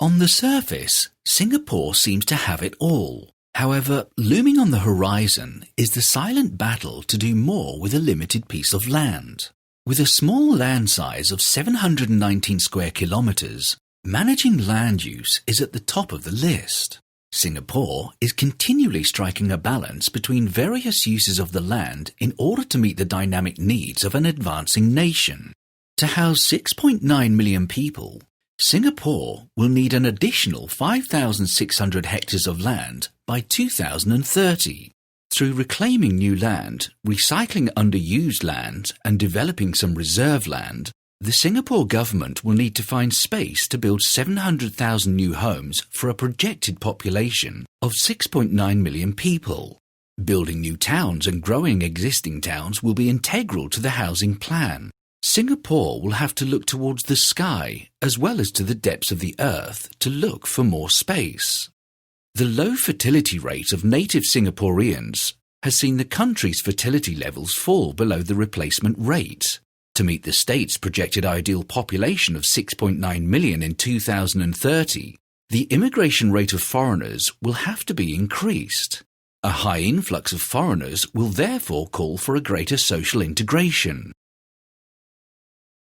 On the surface, Singapore seems to have it all. However, looming on the horizon is the silent battle to do more with a limited piece of land. With a small land size of 719 square kilometres, managing land use is at the top of the list. Singapore is continually striking a balance between various uses of the land in order to meet the dynamic needs of an advancing nation. To house 6.9 million people, Singapore will need an additional 5,600 hectares of land by 2030. Through reclaiming new land, recycling underused land, and developing some reserve land, the Singapore government will need to find space to build 700,000 new homes for a projected population of 6.9 million people. Building new towns and growing existing towns will be integral to the housing plan. Singapore will have to look towards the sky as well as to the depths of the earth to look for more space. The low fertility rate of native Singaporeans has seen the country's fertility levels fall below the replacement rate. To meet the state's projected ideal population of 6.9 million in 2030, the immigration rate of foreigners will have to be increased. A high influx of foreigners will therefore call for a greater social integration.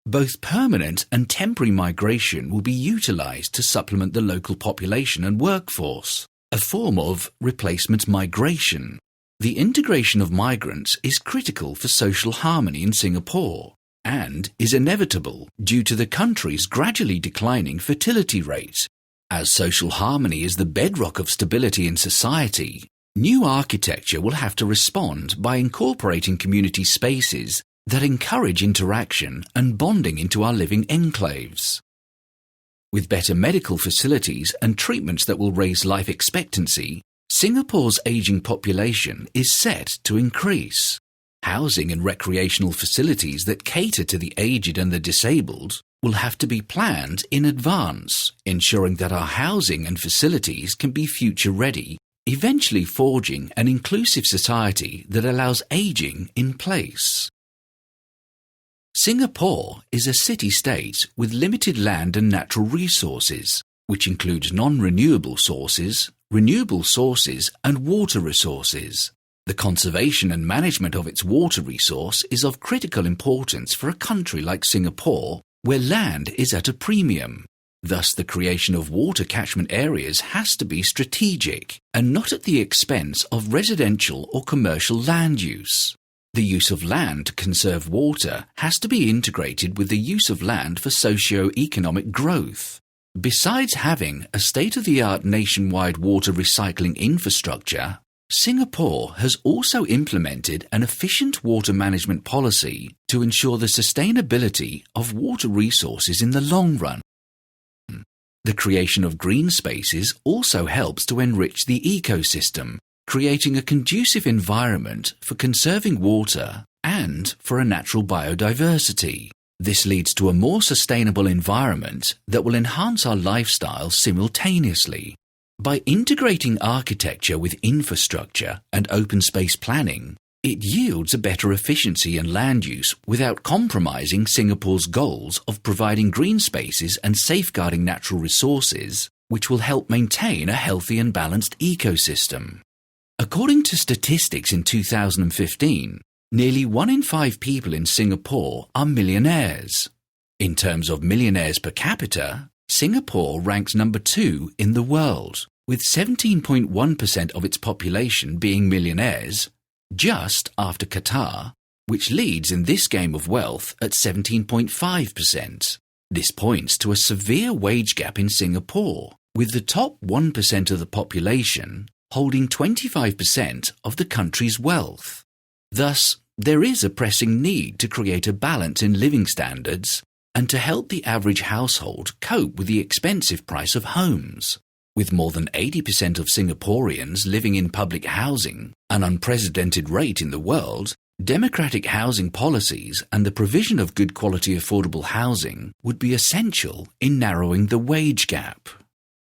Both permanent and temporary migration will be utilised to supplement the local population and workforce, a form of replacement migration. The integration of migrants is critical for social harmony in Singapore and is inevitable due to the country's gradually declining fertility rate. As social harmony is the bedrock of stability in society, new architecture will have to respond by incorporating community spaces that encourage interaction and bonding into our living enclaves. With better medical facilities and treatments that will raise life expectancy, Singapore's ageing population is set to increase. Housing and recreational facilities that cater to the aged and the disabled will have to be planned in advance, ensuring that our housing and facilities can be future-ready, eventually forging an inclusive society that allows ageing in place. Singapore is a city-state with limited land and natural resources, which includes non-renewable sources, renewable sources and water resources. The conservation and management of its water resource is of critical importance for a country like Singapore, where land is at a premium. Thus, the creation of water catchment areas has to be strategic and not at the expense of residential or commercial land use. The use of land to conserve water has to be integrated with the use of land for socio-economic growth. Besides having a state-of-the-art nationwide water recycling infrastructure, Singapore has also implemented an efficient water management policy to ensure the sustainability of water resources in the long run. The creation of green spaces also helps to enrich the ecosystem, creating a conducive environment for conserving water and for a natural biodiversity. This leads to a more sustainable environment that will enhance our lifestyle simultaneously. By integrating architecture with infrastructure and open space planning, it yields a better efficiency in land use without compromising Singapore's goals of providing green spaces and safeguarding natural resources, which will help maintain a healthy and balanced ecosystem. According to statistics in 2015, nearly 1 in 5 people in Singapore are millionaires. In terms of millionaires per capita, Singapore ranks number 2 in the world, with 17.1% of its population being millionaires, just after Qatar, which leads in this game of wealth at 17.5%. This points to a severe wage gap in Singapore, with the top 1% of the population holding 25% of the country's wealth. Thus, there is a pressing need to create a balance in living standards and to help the average household cope with the expensive price of homes. With more than 80% of Singaporeans living in public housing, an unprecedented rate in the world, democratic housing policies and the provision of good quality affordable housing would be essential in narrowing the wage gap.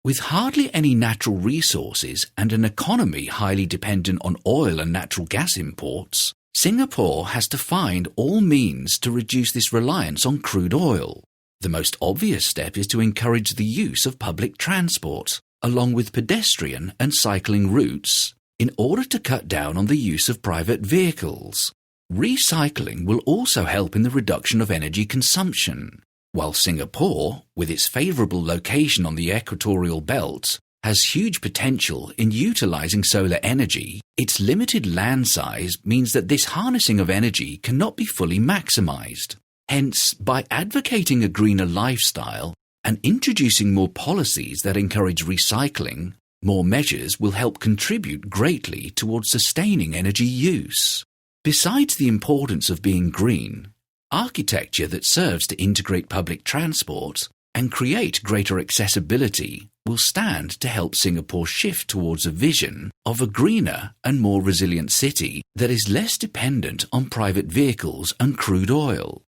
With hardly any natural resources and an economy highly dependent on oil and natural gas imports, Singapore has to find all means to reduce this reliance on crude oil. The most obvious step is to encourage the use of public transport, along with pedestrian and cycling routes, in order to cut down on the use of private vehicles. Recycling will also help in the reduction of energy consumption. While Singapore, with its favourable location on the equatorial belt, has huge potential in utilising solar energy, its limited land size means that this harnessing of energy cannot be fully maximised. Hence, by advocating a greener lifestyle and introducing more policies that encourage recycling, more measures will help contribute greatly towards sustaining energy use. Besides the importance of being green, architecture that serves to integrate public transport and create greater accessibility will stand to help Singapore shift towards a vision of a greener and more resilient city that is less dependent on private vehicles and crude oil.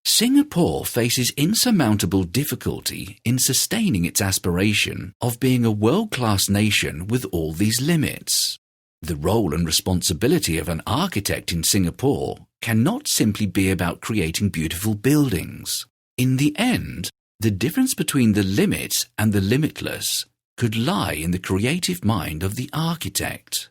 Singapore faces insurmountable difficulty in sustaining its aspiration of being a world-class nation with all these limits. The role and responsibility of an architect in Singapore cannot simply be about creating beautiful buildings. In the end, the difference between the limit and the limitless could lie in the creative mind of the architect.